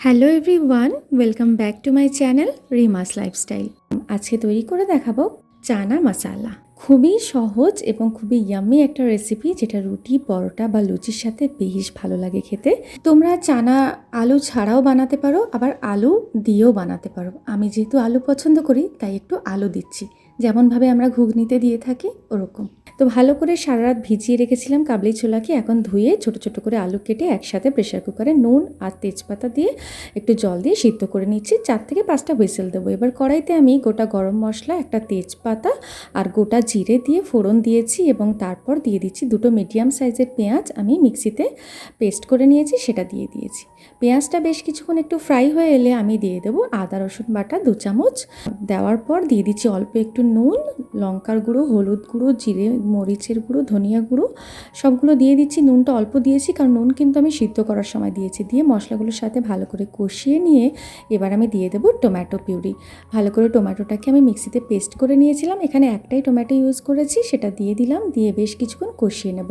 Hello everyone, welcome back to my channel রিমাস lifestyle. আজকে তৈরি করে দেখাবো চানা মশালা। খুবই সহজ এবং খুবই ইয়াম্মি একটা রেসিপি, যেটা রুটি, পরোটা বা লুচির সাথে বেশ ভালো লাগে খেতে। তোমরা চানা আলু ছাড়াও বানাতে পারো, আবার আলু দিয়েও বানাতে পারো। আমি যেহেতু আলু পছন্দ করি তাই একটু আলু দিচ্ছি, যেমনভাবে আমরা ঘুগনিতে দিয়ে থাকি ওরকম। তো ভালো করে সারা রাত ভিজিয়ে রেখেছিলাম কাবলি ছোলাকে। এখন ধুয়ে ছোট ছোট করে আলু কেটে একসাথে প্রেশার কুকারে নুন আর তেজপাতা দিয়ে একটু জল দিয়ে সিদ্ধ করে নিচ্ছি। 4 থেকে 5টা হুইসেল দেবো। এবার কড়াইতে আমি গোটা গরম মশলা, একটা তেজপাতা আর গোটা জিরে দিয়ে ফোড়ন দিয়েছি, এবং তারপর দিয়ে দিচ্ছি 2টো মিডিয়াম সাইজের পেঁয়াজ আমি মিক্সিতে পেস্ট করে নিয়েছি, সেটা দিয়ে দিয়েছি। পেঁয়াজটা বেশ কিছুক্ষণ একটু ফ্রাই হয়ে এলে আমি দিয়ে দেবো আদা রসুন বাটা 2 চামচ। দেওয়ার পর দিয়ে দিচ্ছি অল্প একটু নুন, লঙ্কার গুঁড়ো, হলুদ গুঁড়ো, জিরে মরিচের গুঁড়ো, ধনিয়া গুঁড়ো সবগুলো দিয়ে দিচ্ছি। নুনটা অল্প দিয়েছি, কারণ নুন কিন্তু আমি সিদ্ধ করার সময় দিয়েছি। দিয়ে মশলাগুলোর সাথে ভালো করে কষিয়ে নিয়ে এবার আমি দিয়ে দেবো টমেটো পিউরি। ভালো করে টমেটোটাকে আমি মিক্সিতে পেস্ট করে নিয়েছিলাম, এখানে একটাই টমেটো ইউজ করেছি, সেটা দিয়ে দিলাম। দিয়ে বেশ কিছুক্ষণ কষিয়ে নেব।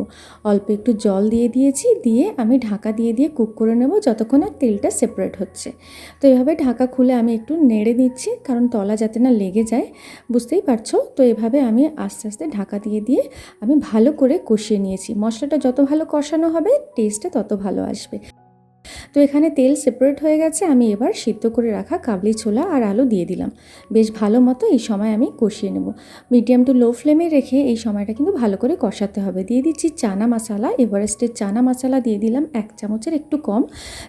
অল্প একটু জল দিয়ে দিয়েছি, দিয়ে আমি ঢাকা দিয়ে কুক করে নেব যতক্ষণ না তেলটা সেপারেট হচ্ছে। তো এভাবে ঢাকা খুলে আমি একটু নেড়ে নিচ্ছি, কারণ তলা যাতে না লেগে যায়, বুঝতেই পারছো। তো এভাবে আমি আস্তে আস্তে ঢাকা দিয়ে আমি ভালো করে কষিয়ে নিয়েছি। মশলাটা যত ভালো কষানো হবে টেস্টটা তত ভালো আসবে। তো এখানে তেল সেপারেট হয়ে গেছে। আমি এবার সিদ্ধ করে রাখা কাবলি ছোলা আর আলু দিয়ে দিলাম। বেশ ভালো মতো এই সময় আমি কষিয়ে নেব। মিডিয়াম টু লো ফ্লেমে রেখে এই সময়টা কিন্তু ভালো করে কষাতে হবে। দিয়ে দিচ্ছি চানা মশলা, এভারেস্টের চানা মশলা দিয়ে দিলাম 1 চামচের একটু কম।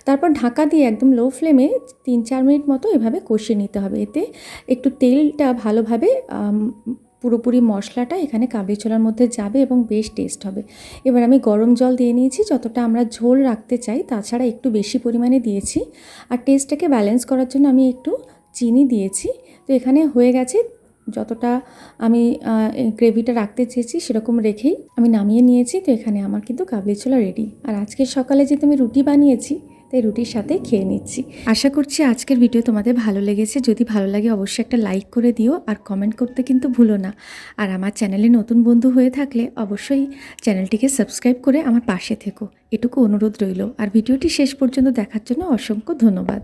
তারপর ঢাকা দিয়ে একদম লো ফ্লেমে 3-4 মিনিট মতো এভাবে কষিয়ে নিতে হবে। এতে একটু তেলটা ভালোভাবে পুরোপুরি মশলাটা এখানে কাবলি ছোলার মধ্যে যাবে এবং বেশ টেস্ট হবে। এবার আমি গরম জল দিয়ে নিয়েছি, যতটা আমরা ঝোল রাখতে চাই, তাছাড়া একটু বেশি পরিমাণে দিয়েছি। আর টেস্টটাকে ব্যালেন্স করার জন্য আমি একটু চিনি দিয়েছি। তো এখানে হয়ে গেছে। যতটা আমি গ্রেভিটা রাখতে চেয়েছি সেরকম রেখেই আমি নামিয়ে নিয়েছি। তো এখানে আমার কিন্তু কাবলি ছোলা রেডি। আর আজকের সকালে যেহেতু আমি রুটি বানিয়েছি, তাই রুটির সাথে খেয়ে নিচ্ছি। আশা করছি আজকের ভিডিও তোমাদের ভালো লেগেছে। যদি ভালো লাগে অবশ্যই একটা লাইক করে দিও, আর কমেন্ট করতে কিন্তু ভুলো না। আর আমার চ্যানেলে নতুন বন্ধু হয়ে থাকলে অবশ্যই চ্যানেলটিকে সাবস্ক্রাইব করে আমার পাশে থেকো, এটুকু অনুরোধ রইল। আর ভিডিওটি শেষ পর্যন্ত দেখার জন্য অসংখ্য ধন্যবাদ।